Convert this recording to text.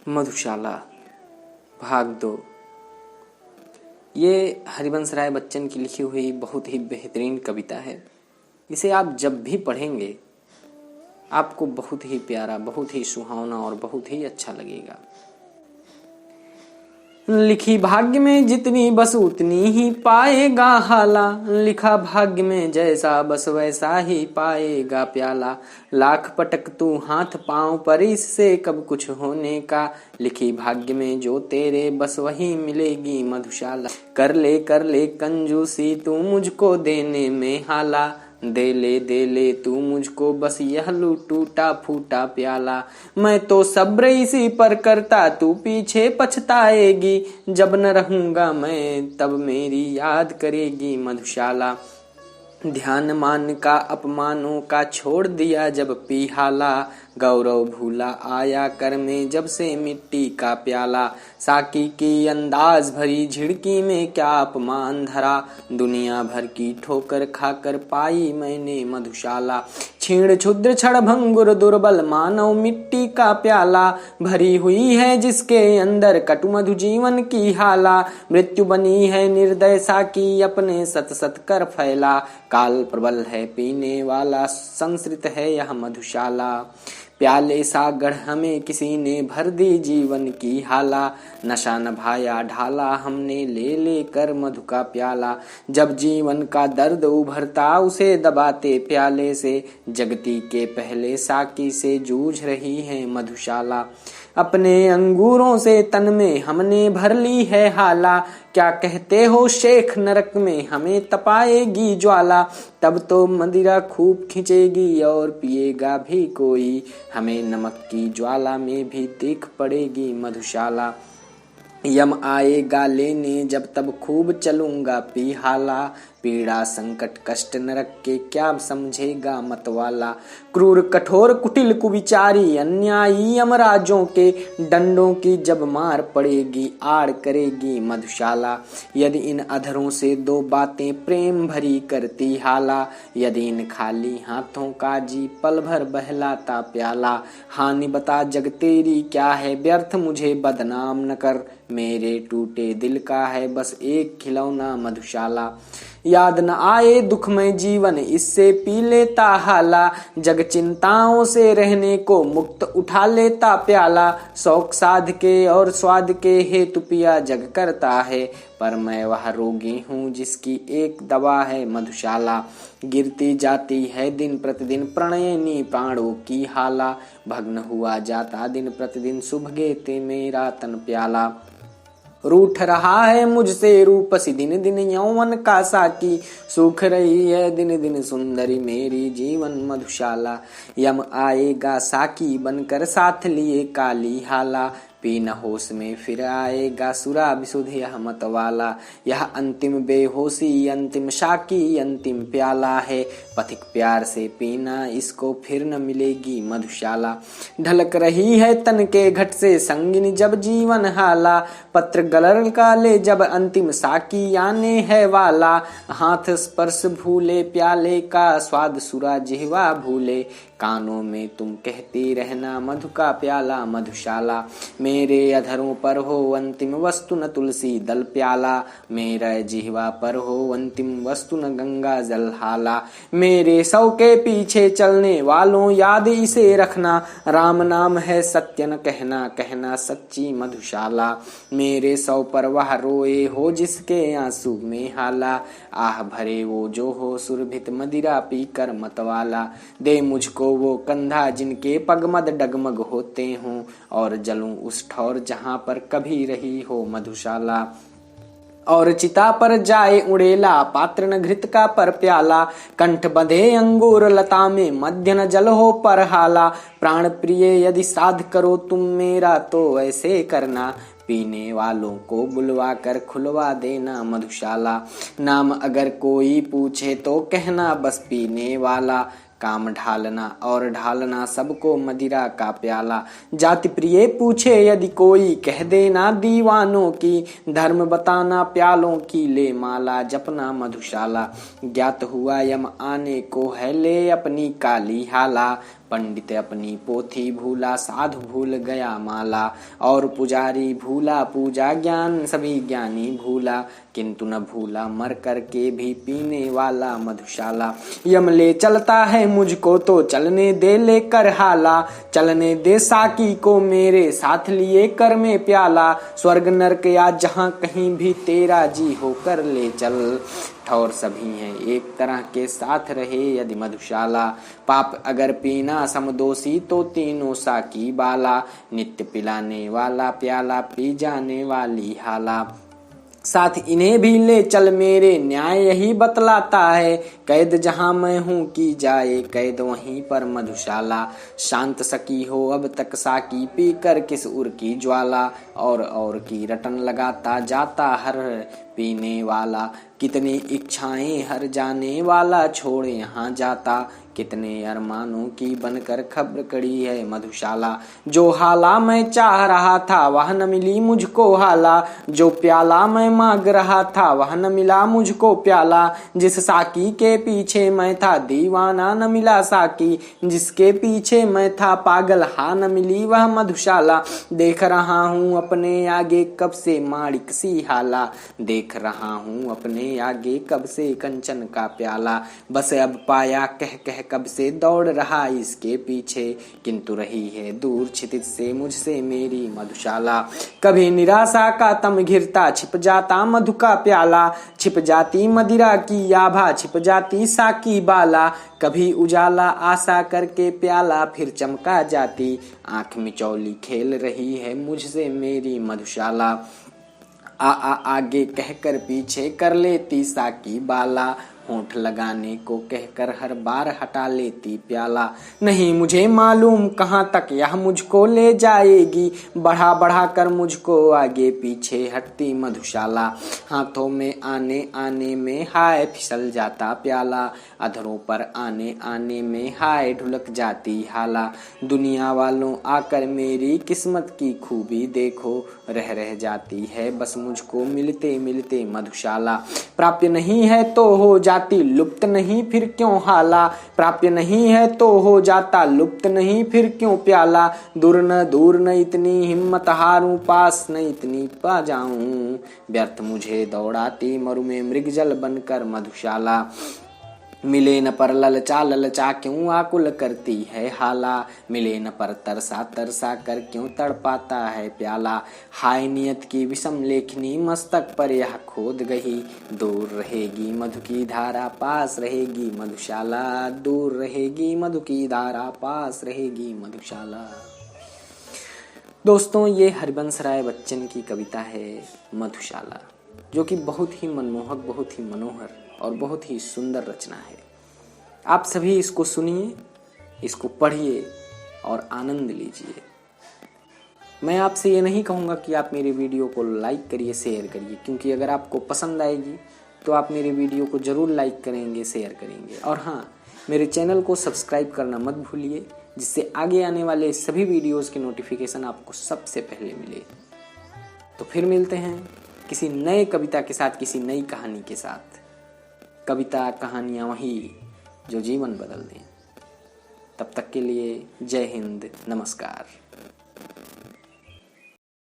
मधुशाला भाग 2। ये हरिवंश राय बच्चन की लिखी हुई बहुत ही बेहतरीन कविता है। इसे आप जब भी पढ़ेंगे आपको बहुत ही प्यारा, बहुत ही सुहावना और बहुत ही अच्छा लगेगा। लिखी भाग्य में जितनी बस उतनी ही पाएगा हाला, लिखा भाग्य में जैसा बस वैसा ही पाएगा प्याला। लाख पटक तू हाथ पांव पर इससे कब कुछ होने का, लिखी भाग्य में जो तेरे बस वही मिलेगी मधुशाला। कर ले कंजूसी तू मुझको देने में हाला, दे ले तू मुझको बस यह लू टूटा फूटा प्याला। मैं तो सब्र इसी पर करता तू पीछे पछताएगी, जब न रहूंगा मैं तब मेरी याद करेगी मधुशाला। ध्यान मान का अपमानों का छोड़ दिया जब पीहाला, गौरव भूला आया कर में जब से मिट्टी का प्याला। साकी की अंदाज भरी झिड़की में क्या अपमान धरा, दुनिया भर की ठोकर खाकर पाई मैंने मधुशाला। छीण क्षुद्र क्षण भंगुर दुर्बल मानव मिट्टी का प्याला, भरी हुई है जिसके अंदर कटु मधु जीवन की हाला। मृत्यु बनी है निर्दय साकी अपने सत सत कर फैला, काल प्रबल है पीने वाला संस्कृत है यह मधुशाला। प्याले सागर हमें किसी ने भर दी जीवन की हाला, नशा न भाया ढाला हमने ले कर मधु का प्याला। जब जीवन का दर्द उभरता उसे दबाते प्याले से, जगती के पहले साकी से जूझ रही है मधुशाला। अपने अंगूरों से तन में हमने भर ली है हाला, क्या कहते हो शेख नरक में हमें तपाएगी ज्वाला। तब तो मदिरा खूब खिंचेगी और पिएगा भी कोई, हमें नमक की ज्वाला में भी दिख पड़ेगी मधुशाला। यम आएगा लेने जब तब खूब चलूंगा पीहाला, पीड़ा संकट कष्ट नरक के क्या समझेगा मतवाला। क्रूर कठोर कुटिल कुविचारी अन्यायी यमराजों के डंडों की जब मार पड़ेगी आड़ करेगी मधुशाला। यदि इन अधरों से दो बातें प्रेम भरी करती हाला, यदि इन खाली हाथों का जी पल भर बहलाता प्याला। हानि बता जग तेरी क्या है व्यर्थ मुझे बदनाम न कर, मेरे टूटे दिल का है बस एक खिलौना मधुशाला। याद न आए दुखमय जीवन इससे पी लेता हाला, जग चिंताओं से रहने को मुक्त उठा लेता प्याला। शौक साध के और स्वाद के हेतु पिया जग करता है, पर मैं वह रोगी हूँ जिसकी एक दवा है मधुशाला। गिरती जाती है दिन प्रतिदिन प्रणयनी प्राणों की हाला, भग्न हुआ जाता दिन प्रतिदिन सुभगे ते मेरा तन प्याला। रूठ रहा है मुझसे रूपसी दिन दिन यौवन का साकी, सूख रही है दिन दिन सुंदरी मेरी जीवन मधुशाला। यम आएगा साकी बनकर साथ लिए काली हाला, पीन होश में फिर आएगा सुरा विशुद्ध यह मतवाला। यह अंतिम बेहोशी अंतिम साकी अंतिम प्याला है, पथिक प्यार से पीना इसको फिर न मिलेगी मधुशाला। ढलक रही है तन के घट से संगिन जब जीवन हाला, पत्र गलर का ले जब अंतिम साकी आने है वाला। हाथ स्पर्श भूले प्याले का स्वाद सुरा जिह्वा भूले, कानों में तुम कहती रहना मधु का प्याला मधुशाला। मेरे अधरों पर हो अंतिम वस्तु न तुलसी दल प्याला, मेरा जिह्वा पर हो अंतिम वस्तु न गंगा जल हाला। मेरे सौ के पीछे चलने वालों याद इसे रखना, राम नाम है सत्य न कहना कहना सच्ची मधुशाला। मेरे सौ पर वह रोए हो जिसके आंसू में हाला, आह भरे वो जो हो सुरभित मदिरा पी कर मतवाला। दे मुझको वो कंधा जिनके पगमद डगमग होते हों, और जलूं उस ठौर जहां पर कभी रही हो मधुशाला। और चिता पर जाए उड़ेला पात्र न घृत का पर प्याला, कंठ बंधे अंगूर लता में मध्य न जल हो पर हाला। प्राण प्रिय यदि साध करो तुम मेरा तो ऐसे करना, पीने वालों को बुलवा कर खुलवा देना मधुशाला। नाम अगर कोई पूछे तो कहना बस पीने वाला, काम ढालना और ढालना सबको मदिरा का प्याला। जाति प्रिय पूछे यदि कोई कह देना दीवानों की, धर्म बताना प्यालों की ले माला जपना मधुशाला। ज्ञात हुआ यम आने को है ले अपनी काली हाला, पंडित अपनी पोथी भूला, साधु भूल गया माला, और पुजारी भूला पूजा ज्ञान, सभी ज्ञानी भूला, किंतु न भूला मर करके भी पीने वाला मधुशाला। यम ले चलता है मुझको तो चलने दे लेकर हाला, चलने दे साकी को मेरे साथ लिए कर में प्याला, स्वर्ग नरक या जहाँ कहीं भी तेरा जी होकर ले चल, ठौर सभी हैं एक तरह के साथ रहे यदि मधुशाला। पाप अगर पीना समदोषी तो तीनों साकी बाला, नित्य पिलाने वाला प्याला पी जाने वाली हाला, साथ इन्हें भी ले चल मेरे न्याय यही बतलाता है, कैद जहां मैं हूँ की जाए कैद वहीं पर मधुशाला। शांत सकी हो अब तक साकी पी कर किस उर की ज्वाला, और की रटन लगाता जाता हर पीने वाला, कितनी इच्छाएं हर जाने वाला छोड़ यहाँ जाता, कितने अरमानों की बनकर खबर कड़ी है मधुशाला। जो हाला मैं चाह रहा था वह न मिली मुझको हाला, जो प्याला मैं मांग रहा था वह न मिला मुझको प्याला, जिस साकी के पीछे मैं था दीवाना न मिला साकी, जिसके पीछे मैं था पागल हाँ न मिली वह मधुशाला। देख रहा हूँ अपने आगे कब से माणिक सी हाला, देख रहा हूँ अपने आगे कब से कंचन का प्याला, बस अब पाया कह कह कब से दौड़ रहा इसके पीछे, किंतु रही है दूर क्षितिज से मुझसे मेरी मधुशाला। कभी निराशा का तम घिरता छिप जाता मधु का प्याला, छिप जाती मदिरा की आभा छिप जाती साकी बाला, कभी उजाला आशा करके प्याला फिर चमका जाती, आंख मिचौली खेल रही है मुझसे मेरी मधुशाला। आगे कहकर पीछे कर लेती साकी बाला, होंठ लगाने को कहकर हर बार हटा लेती प्याला। नहीं मुझे मालूम कहाँ तक यह मुझको ले जाएगी, बढ़ा बढ़ा कर मुझको आगे पीछे हटती मधुशाला। हाथों में आने आने में हाय फिसल जाता प्याला, अधरों पर आने आने में हाय ढुलक जाती हाला। दुनिया वालों आकर मेरी किस्मत की खूबी देखो, रह जाती है बस मुझको मिलते मिलते मधुशाला। प्राप्य नहीं है तो हो जाती लुप्त नहीं फिर क्यों हाला, प्राप्य नहीं है तो हो जाता लुप्त नहीं फिर क्यों प्याला। दूर न इतनी हिम्मत हारूं, पास न इतनी पा जाऊं, व्यर्थ मुझे दौड़ाती मरु में मृगजल बनकर मधुशाला। मिले न पर ललचा क्यों आकुल करती है हाला, मिले न पर तरसा तरसा कर क्यों तड़पाता है प्याला। हाय नियत की विषम लेखनी मस्तक पर यह खोद गई, दूर रहेगी मधु की धारा पास रहेगी मधुशाला, दूर रहेगी मधु की धारा पास रहेगी मधुशाला। दोस्तों ये हरिवंश राय बच्चन की कविता है मधुशाला, जो कि बहुत ही मनमोहक, बहुत ही मनोहर और बहुत ही सुंदर रचना है। आप सभी इसको सुनिए, इसको पढ़िए और आनंद लीजिए। मैं आपसे ये नहीं कहूँगा कि आप मेरे वीडियो को लाइक करिए, शेयर करिए, क्योंकि अगर आपको पसंद आएगी तो आप मेरे वीडियो को ज़रूर लाइक करेंगे, शेयर करेंगे। और हाँ, मेरे चैनल को सब्सक्राइब करना मत भूलिए, जिससे आगे आने वाले सभी वीडियोज़ के नोटिफिकेशन आपको सबसे पहले मिले। तो फिर मिलते हैं किसी नए कविता के साथ, किसी नई कहानी के साथ। कविता कहानियाँ वही जो जीवन बदल दें। तब तक के लिए जय हिंद, नमस्कार।